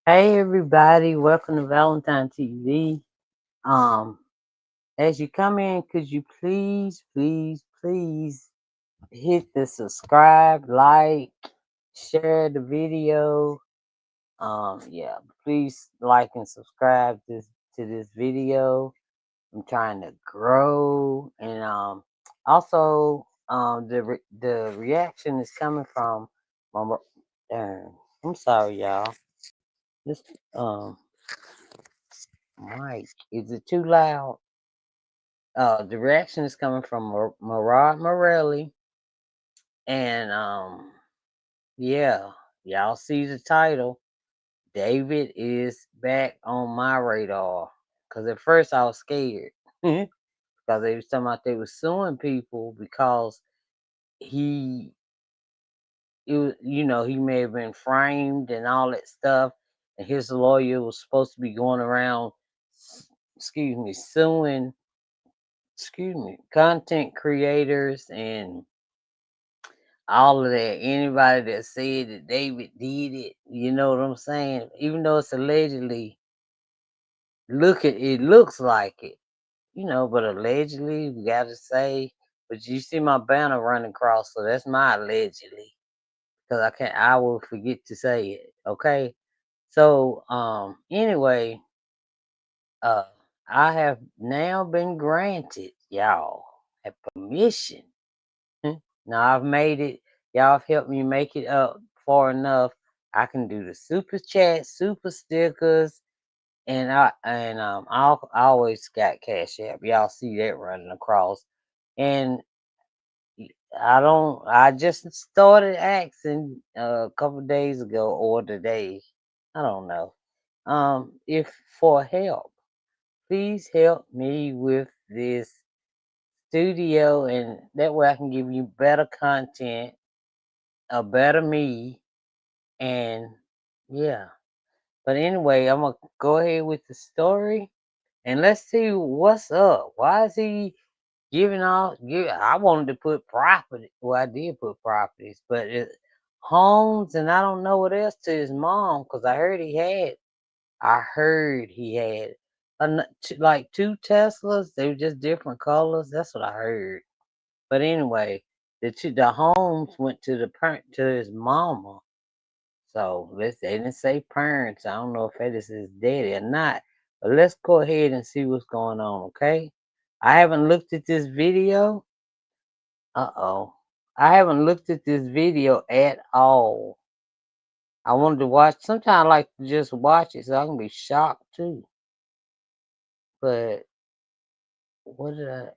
Hey everybody, welcome to Valentine TV. Um, as you come in, could you please hit the subscribe, like, share the video. Yeah, please like and subscribe to this video. I'm trying to grow, and also the reaction is coming from my darn. I'm sorry, y'all. This mic, is it too loud? The reaction is coming from MERALI, and yeah, y'all see the title. David is back on my radar. Cause at first I was scared because they was talking about they were suing people because he, he may have been framed and all that stuff, and his lawyer was supposed to be going around, suing content creators and all of that. Anybody that said that David did it, you know what I'm saying? Even though it's allegedly, it looks like it, but allegedly we gotta say. But you see my banner running across, so that's my allegedly. Because I will forget to say it. Okay. So anyway, uh I have now been granted, y'all, a permission. Now I've made it. Y'all have helped me make it up far enough. I can do the super chat, super stickers, and I always got Cash App. Y'all see that running across. And I just started asking a couple days ago or today. I don't know. If for help. Please help me with this studio, and that way I can give you better content, a better me, and yeah. But anyway, I'm gonna go ahead with the story, and let's see what's up. Why is he giving all? I wanted to put property. Well, I did put properties, but homes, and I don't know what else to his mom because I heard he had. I heard he had like two Teslas. They were just different colors. That's what I heard. But anyway, the homes went to to his mama. So they didn't say parents. I don't know if that is his daddy or not. But let's go ahead and see what's going on, okay? I haven't looked at this video. Uh-oh. I haven't looked at this video at all. I wanted to watch. Sometimes I like to just watch it so I can be shocked too. But what did I?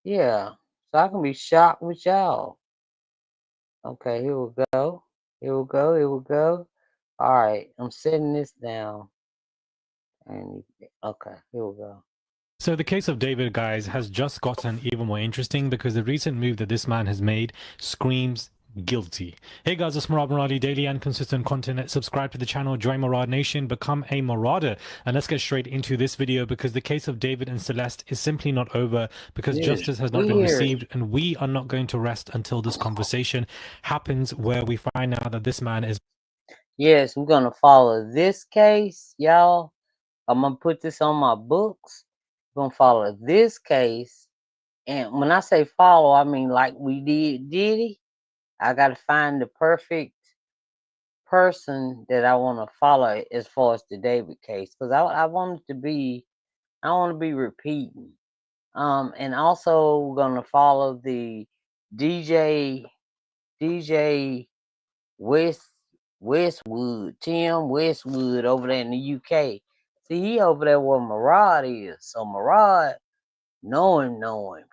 Yeah. So I can be shocked with y'all. Okay, here we go. Here we go. Here we go. All right. I'm setting this down. And okay, here we go. So the case of David, guys, has just gotten even more interesting because the recent move that this man has made screams guilty. Hey guys, it's MERALI, daily and consistent content. Subscribe to the channel, join MERAD Nation, become a Marauder. And let's get straight into this video because the case of David and Celeste is simply not over because justice has not been received, and we are not going to rest until this conversation happens where we find out that this man is... Yes, we're gonna follow this case, y'all. I'm gonna put this on my books. We're gonna follow this case. And when I say follow, I mean like we did Diddy. I gotta find the perfect person that I want to follow as far as the David case. Because I want it to be, I want to be repeating. And also we're gonna follow the DJ West Westwood, Tim Westwood over there in the UK. See, he over there where Murad is. So Murad know him.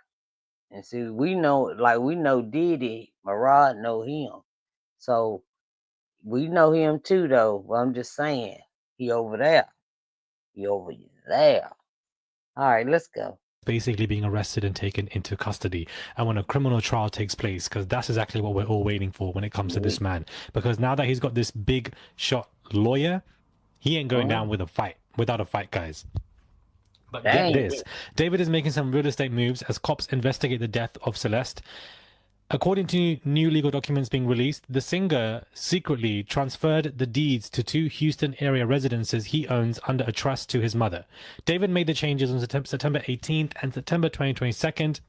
And see, we know Diddy, Murad know him. So we know him too though. But I'm just saying, he over there. He over there. All right, let's go. basically being arrested and taken into custody, and when a criminal trial takes place, because that's exactly what we're all waiting for when it comes to this man. Because now that he's got this big shot lawyer, he ain't going down without a fight, guys. But get this, David is making some real estate moves as cops investigate the death of Celeste. According to new legal documents being released, the singer secretly transferred the deeds to 2 Houston area residences he owns under a trust to his mother. David made the changes on September 18th and September 22nd.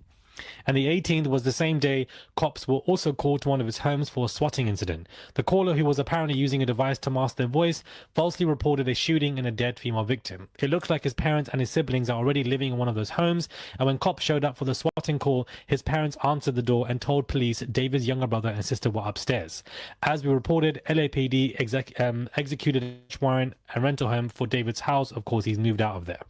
And the 18th was the same day cops were also called to one of his homes for a swatting incident. The caller, who was apparently using a device to mask their voice, falsely reported a shooting and a dead female victim. It looks like his parents and his siblings are already living in one of those homes, and when cops showed up for the swatting call, his parents answered the door and told police David's younger brother and sister were upstairs. As we reported, LAPD executed a warrant and rental home for David's house. Of course, he's moved out of there.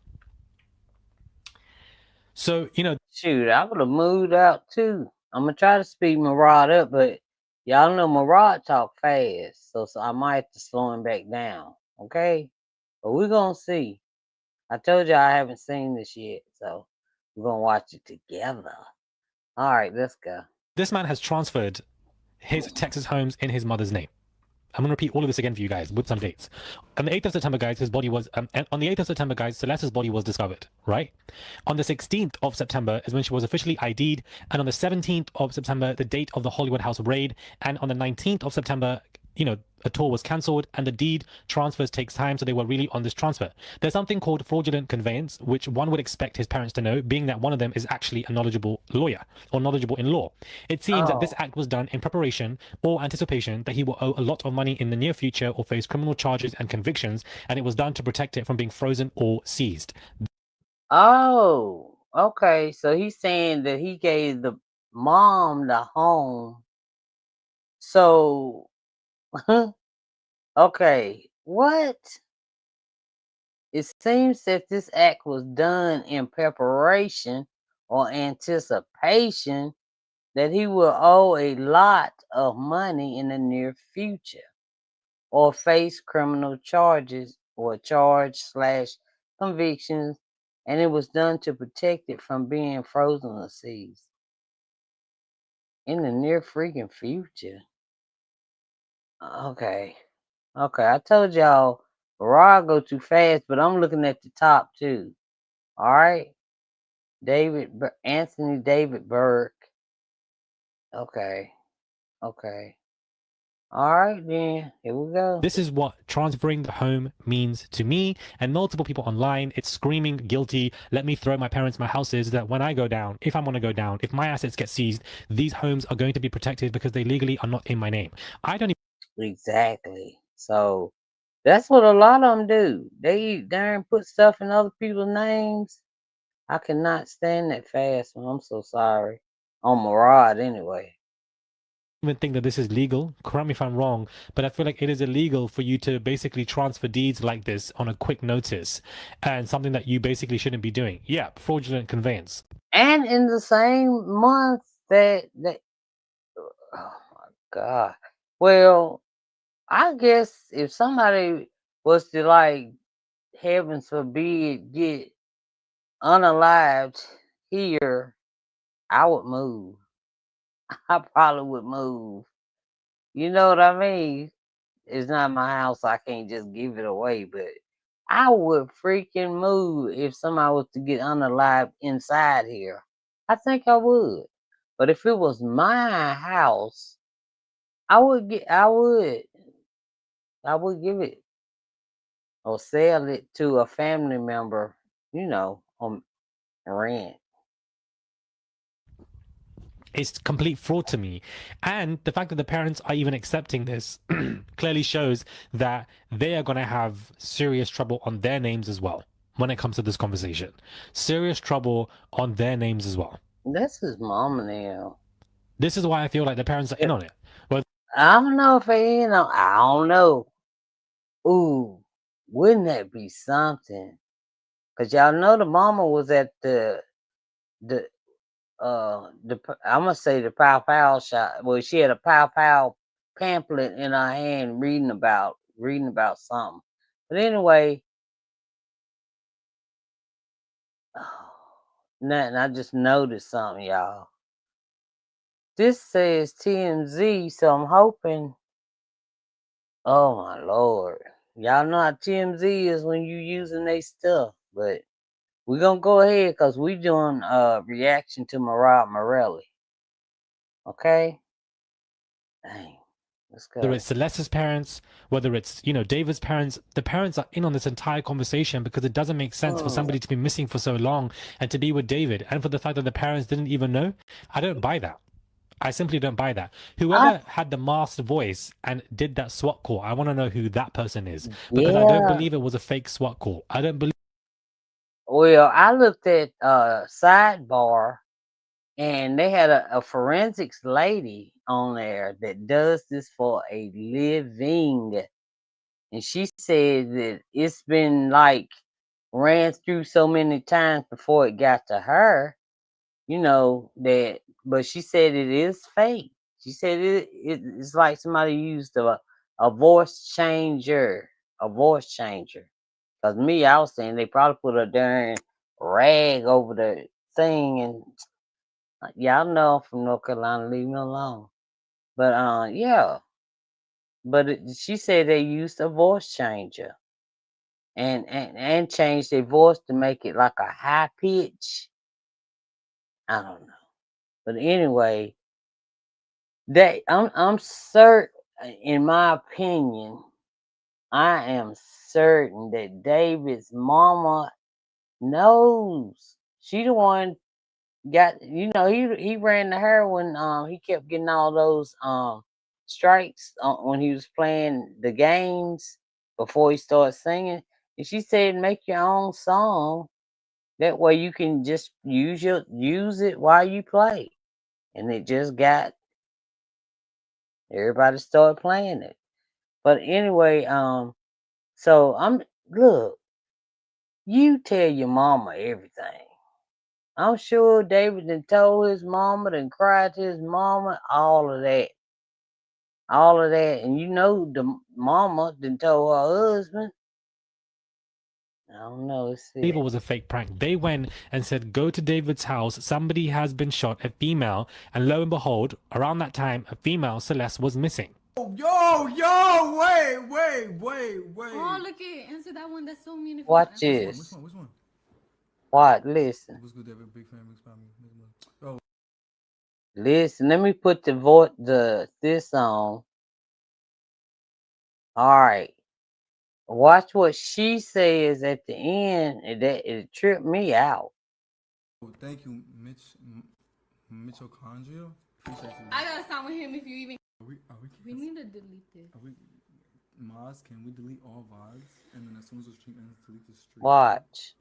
So, shoot, I would have moved out too. I'm gonna try to speed Murad up, but y'all know Murad talk fast, so I might have to slow him back down. Okay, but we're gonna see. I told you I haven't seen this yet, so we're gonna watch it together. All right, let's go. this man has transferred his Texas homes in his mother's name. I'm going to repeat all of this again for you guys with some dates. On the 8th of September, guys, his body was, on the 8th of September, guys, Celeste's body was discovered, right? On the 16th of September is when she was officially ID'd. And on the 17th of September, the date of the Hollywood House raid. And on the 19th of September, a tour was cancelled and the deed transfers takes time. So they were really on this transfer. There's something called fraudulent conveyance, which one would expect his parents to know, being that one of them is actually a knowledgeable lawyer or knowledgeable in law. It seems that this act was done in preparation or anticipation that he will owe a lot of money in the near future or face criminal charges and convictions. And it was done to protect it from being frozen or seized. Oh, okay. So he's saying that he gave the mom the home. So, okay, what? It seems that this act was done in preparation or anticipation that he will owe a lot of money in the near future or face criminal charges or charge/convictions, and it was done to protect it from being frozen or seized in the near freaking future. Okay. Okay, I told y'all Rod go too fast, but I'm looking at the top too. All right. Anthony David Burke. Okay. Okay. All right then. Here we go. This is what transferring the home means to me and multiple people online. It's screaming guilty. Let me throw my parents my houses, that when I go down, if I'm going to go down, if my assets get seized, these homes are going to be protected because they legally are not in my name. I don't Exactly. So that's what a lot of them do. They darn put stuff in other people's names. I cannot stand that fast one. I'm so sorry. On Murad anyway. even think that this is legal. Correct me if I'm wrong, but I feel like it is illegal for you to basically transfer deeds like this on a quick notice and something that you basically shouldn't be doing. Yeah, fraudulent conveyance. And in the same month that oh my God. Well, I guess if somebody was to, like, heavens forbid, get unalived here, I would move. I probably would move. You know what I mean? It's not my house. I can't just give it away, but I would freaking move if somebody was to get unalived inside here. I think I would. But if it was my house, I would give it or sell it to a family member, on rent. It's complete fraud to me. And the fact that the parents are even accepting this clearly shows that they are going to have serious trouble on their names as well when it comes to this conversation. Serious trouble on their names as well. That's his mama now. This is why I feel like the parents are in on it. Well, I don't know if they, I don't know. Ooh, wouldn't that be something? Cause y'all know the mama was at the I'm gonna say the Pow Pow shop. Well, she had a Pow Pow pamphlet in her hand, reading about something. But anyway, nothing. I just noticed something, y'all. This says TMZ, so I'm hoping. Oh my lord, y'all know how TMZ is when you using their stuff, but we're gonna go ahead because we doing reaction to MERALI. Okay? Dang. Let's whether go. it's Celeste's parents, whether it's, David's parents, the parents are in on this entire conversation because it doesn't make sense for Mm. somebody to be missing for so long and to be with David. And for the fact that the parents didn't even know, I don't buy that. I simply don't buy that. I Whoever had the masked voice and did that SWAT call, I want to know who that person is because I don't yeah. believe it was a fake SWAT call. I don't believe Well, I looked at sidebar and they had a forensics lady on there that does this for a living. And she said that it's been like ran through so many times before it got to her, that, but she said it is fake. She said it's like somebody used a voice changer, a voice changer. Cause me, I was saying they probably put a darn rag over the thing, and y'all know I'm from North Carolina, leave me alone. But yeah, but she said they used a voice changer and changed their voice to make it like a high pitch. I don't know, but anyway, I'm certain, in my opinion, I am certain that David's mama knows. She the one got, he ran to her when he kept getting all those strikes when he was playing the games before he started singing. And she said make your own song. That way you can just use it while you play. And it just got everybody started playing it. But anyway, so look, you tell your mama everything. I'm sure David done told his mama, done cried to his mama, all of that. All of that. And the mama done told her husband. I don't know, let's it see. was a fake prank. They went and said, go to David's house. Somebody has been shot, a female. And lo and behold, around that time, a female, Celeste, was missing. Wait. Oh, look it. Answer that one. That's so mean of you. Watch Answer that. this. Which one? What? Listen. What's good, David? Big fan, big family. Oh, Listen. Let me put this on. Alright. Watch what she says at the end. It tripped me out. thank you, Mitochondria. Appreciate you. I gotta stop with him if you even. We need to delete this. Maz, can we delete all VODs? And then as soon as the stream ends, delete the stream. Watch.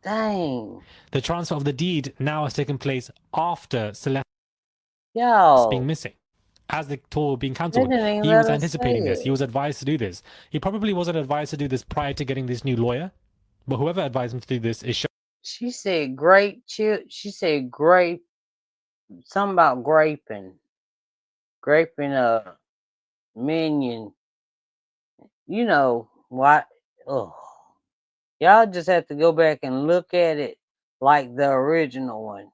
Dang. The transfer of the deed now has taken place after Celeste being Yo. missing. As the tour being They cancelled, didn't even he let was us say anticipating this. He it. was advised to do this. He probably wasn't advised to do this prior to getting this new lawyer, but whoever advised him to do this is She said she said grape, something about graping a minion. You know what? Oh, y'all just have to go back and look at it like the original one.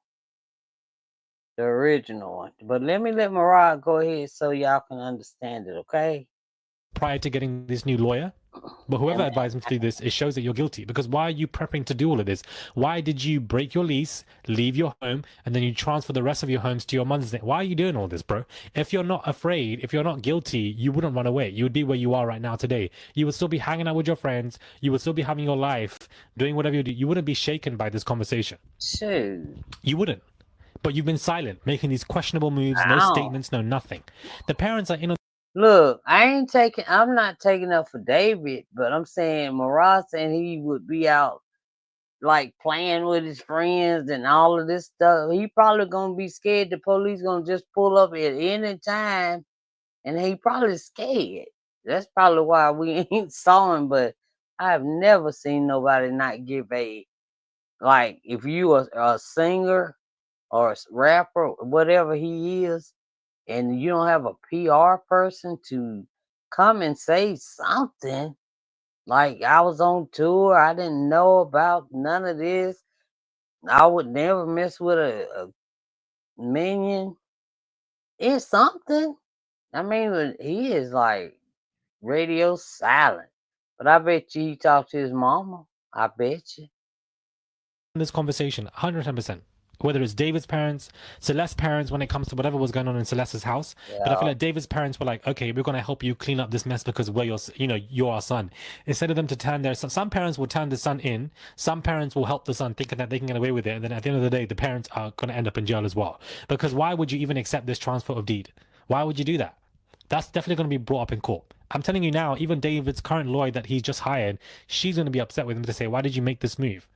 The original one. But let Murad go ahead so y'all can understand it, okay? prior to getting this new lawyer. But whoever And advised him to do this, it shows that you're guilty. Because why are you prepping to do all of this? Why did you break your lease, leave your home, and then you transfer the rest of your homes to your mother's name? Why are you doing all this, bro? If you're not afraid, if you're not guilty, you wouldn't run away. You would be where you are right now today. You would still be hanging out with your friends. You would still be having your life, doing whatever you do. You wouldn't be shaken by this conversation. shoot. You wouldn't. But you've been silent, making these questionable moves, no Ow. statements, no nothing. The parents are in on Look, I'm not taking up for David, but I'm saying Murad saying he would be out like playing with his friends and all of this stuff. He probably gonna be scared the police gonna just pull up at any time, and he probably scared. That's probably why we ain't saw him. But I've never seen nobody not give like if you are a singer or a rapper, whatever he is, and you don't have a PR person to come and say something. Like I was on tour, I didn't know about none of this. I would never mess with a minion. It's something. I mean, but he is like radio silent. But I bet you he talked to his mama. I bet you. this conversation 110%. whether it's David's parents, Celeste's parents, when it comes to whatever was going on in Celeste's house. Yeah. But I feel like David's parents were like, okay, we're going to help you clean up this mess because we're your, you're our son. Instead of them to turn their son, some parents will turn the son in, some parents will help the son thinking that they can get away with it. And then at the end of the day, the parents are going to end up in jail as well. Because why would you even accept this transfer of deed? Why would you do that? That's definitely going to be brought up in court. I'm telling you now, even David's current lawyer that he's just hired, she's going to be upset with him to say, why did you make this move?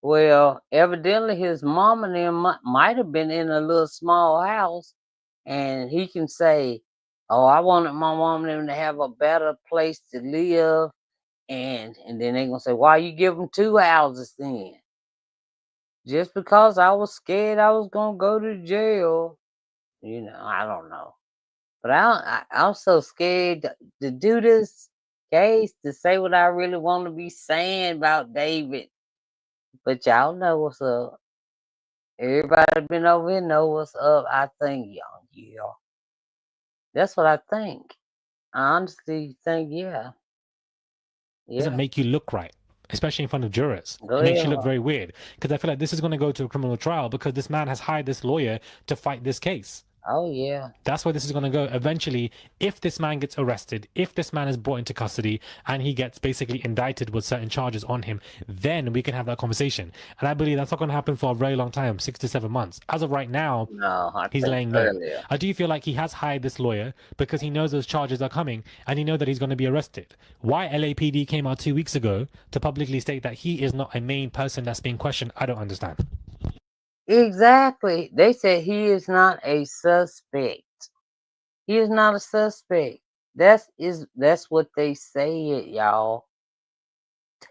Well, evidently his mom and them might have been in a little small house, and he can say, "Oh, I wanted my mom and them to have a better place to live," and then they gonna say, "Why you give them 2 houses then?" Just because I was scared I was gonna go to jail, I don't know, but I'm so scared to do this case, to say what I really want to be saying about David. But y'all know what's up. Everybody been over here know what's up. I think, yeah. That's what I think. I honestly think, yeah. Doesn't make you look right, especially in front of jurors. It makes you look very weird. Because I feel like this is going to go to a criminal trial because this man has hired this lawyer to fight this case. Oh, yeah. That's where this is going to go eventually. If this man gets arrested, if this man is brought into custody and he gets basically indicted with certain charges on him, then we can have that conversation. And I believe that's not going to happen for a very long time, 6 to 7 months. As of right now, he's laying low. I do feel like he has hired this lawyer because he knows those charges are coming and he knows that he's going to be arrested. Why LAPD came out 2 weeks ago to publicly state that he is not a main person that's being questioned, I don't understand. Exactly. They said he is not a suspect. He is not a suspect. That's what they said, y'all.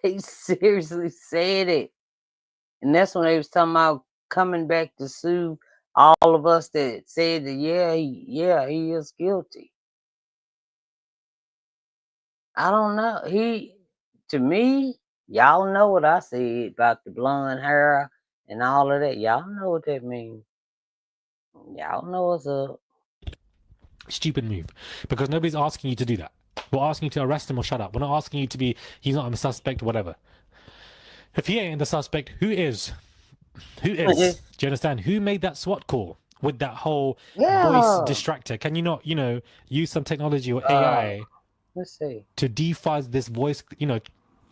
They seriously said it. And that's when they was talking about coming back to sue all of us that said that, he is guilty. I don't know. To me, y'all know what I said about the blonde hair and all of that. Y'all know what that means. Y'all know what's up. Stupid move. Because nobody's asking you to do that. We're asking you to arrest him or shut up. We're not asking you to be, he's not a suspect or whatever. If he ain't the suspect, who is? Who is? Do you understand? Who made that SWAT call with that whole voice distractor? Can you not, use some technology or AI let's see, to defuzz this voice,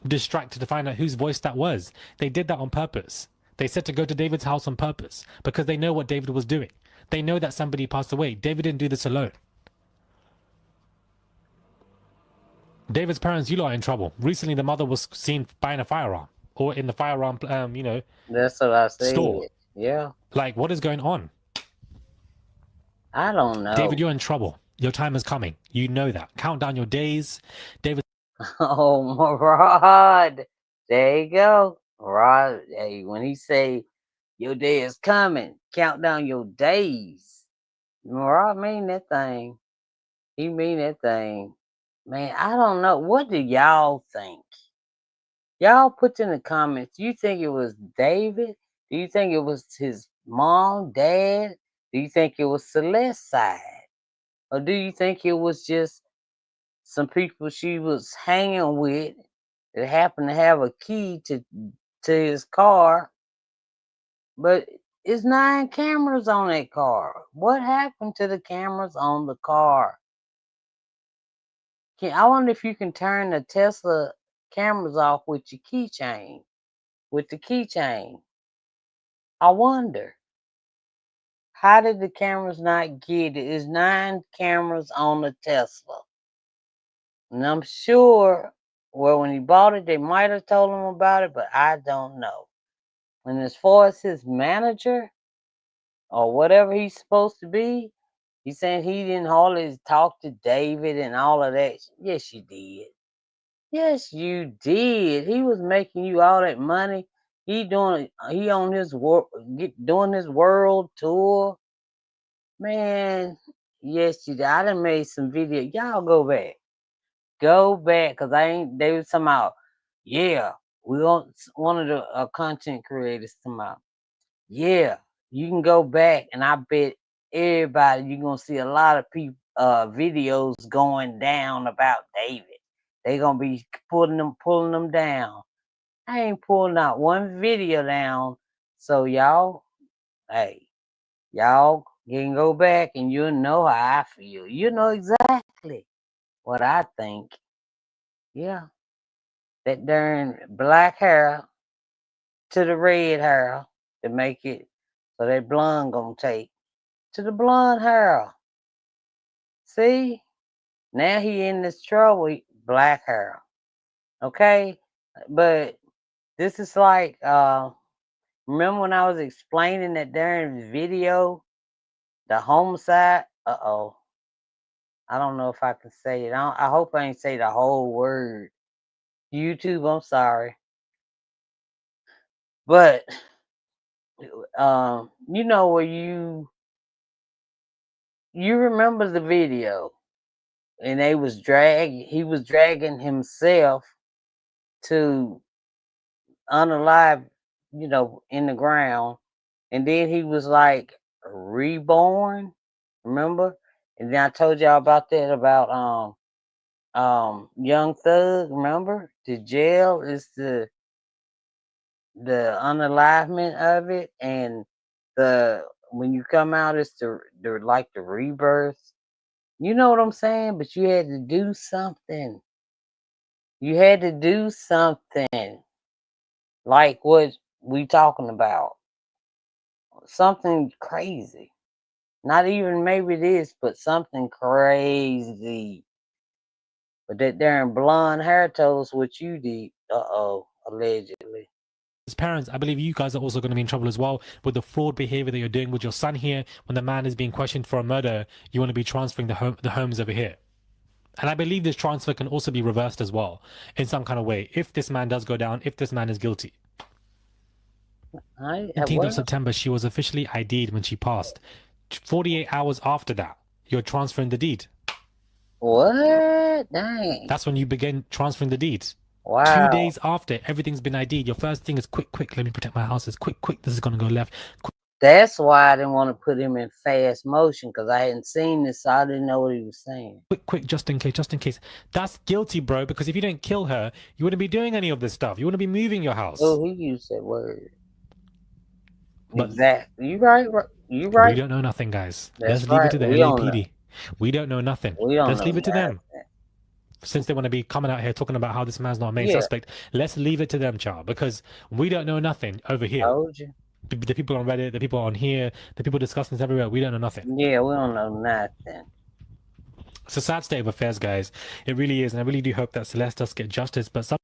distractor to find out whose voice that was? They did that on purpose. They said to go to David's house on purpose because they know what David was doing. They know that somebody passed away. David didn't do this alone. David's parents, you lot are in trouble. Recently, the mother was seen buying a firearm or in the firearm, that's what I said. Store. Yeah. Like, what is going on? I don't know. David, you're in trouble. Your time is coming. You know that. Count down your days. David. Oh, Murad. There you go. Murad, hey, when he say your day is coming, count down your days. Murad mean that thing. He mean that thing. Man, I don't know. What do y'all think? Y'all put in the comments. Do you think it was David? Do you think it was his mom, dad? Do you think it was Celeste's side? Or do you think it was just some people she was hanging with that happened to have a key to his car? But it's 9 cameras on that car. What happened to the cameras on the car? I wonder if you can turn the Tesla cameras off with your keychain. With the keychain. I wonder. How did the cameras not get it? It's 9 cameras on the Tesla. And I'm sure, well, when he bought it, they might have told him about it, but I don't know. And as far as his manager or whatever he's supposed to be, he's saying he didn't hardly talk to David and all of that. Yes, you did. Yes, you did. He was making you all that money. He on his doing his world tour. Man, yes, you did. I done made some video. Y'all go back. Go back, because they was talking about, yeah, we want one of the content creators talking about, yeah, you can go back, and I bet everybody you're gonna see a lot of people videos going down about David. They gonna be pulling them down. I ain't pulling out one video down So y'all, hey, y'all can go back and you'll know how I feel. You know exactly what I think. Yeah, that darn black hair to the red hair to make it so that blonde gonna take to the blonde hair. See, now he in this trouble. Black hair, okay, but this is like remember when I was explaining that darn video, the homicide? I don't know if I can say it. I hope I ain't say the whole word. YouTube, I'm sorry. But you know where you remember the video and he was dragging himself to unalive, in the ground, and then he was like reborn. Remember? And then I told y'all about that about Young Thug. Remember? The jail is the unalivement of it, and the when you come out, it's the like the rebirth. You know what I'm saying? But you had to do something. You had to do something like what we talking about. Something crazy. Not even maybe this, but something crazy. But that darn blonde hair told us what you did. Allegedly. As parents, I believe you guys are also going to be in trouble as well with the fraud behavior that you're doing with your son here. When the man is being questioned for a murder, you want to be transferring the homes over here. And I believe this transfer can also be reversed as well in some kind of way if this man does go down, if this man is guilty. 19th of September, she was officially ID'd when she passed. 48 hours after that, you're transferring the deed. What? Dang. That's when you begin transferring the deeds. Wow. 2 days after, everything's been ID'd. Your first thing is quick, let me protect my houses. Quick, this is going to go left. That's why I didn't want to put him in fast motion, because I hadn't seen this, so I didn't know what he was saying. Quick, just in case. That's guilty, bro, because if you don't kill her, you wouldn't be doing any of this stuff. You wouldn't be moving your house. Oh, he used that word. But exactly. You right. You right. We don't know nothing, guys. That's Let's leave it to the LAPD. We don't know nothing. Let's leave it to them. Since they want to be coming out here talking about how this man's not a main suspect, let's leave it to them, child, because we don't know nothing over here. Told you. The people on Reddit, the people on here, the people discussing this everywhere, we don't know nothing. Yeah, we don't know nothing. It's a sad state of affairs, guys. It really is, and I really do hope that Celeste does get justice, but something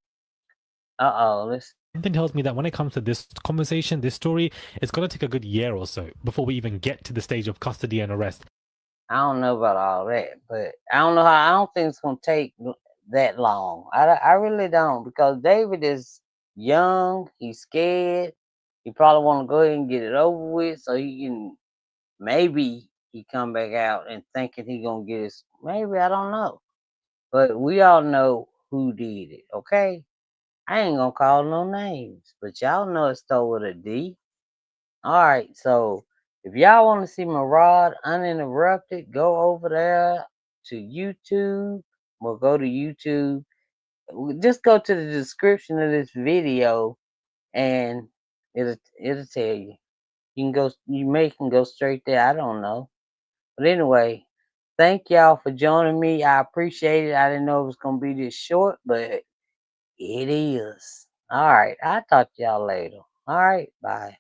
tells me that when it comes to this conversation, this story, it's going to take a good year or so before we even get to the stage of custody and arrest. I don't know about all that, but I don't think it's going to take that long. I really don't, because David is young, he's scared, he probably want to go ahead and get it over with so he can, maybe he come back out and thinking he going to get his, maybe, I don't know. But we all know who did it, okay? I ain't going to call no names, but y'all know it started with a D. All right, so if y'all want to see Murad uninterrupted, go over there to YouTube. We'll go to YouTube. Just go to the description of this video, and it'll tell you. You can go. You can go straight there. I don't know, but anyway, thank y'all for joining me. I appreciate it. I didn't know it was gonna be this short, but it is. All right, I'll talk to y'all later. All right, bye.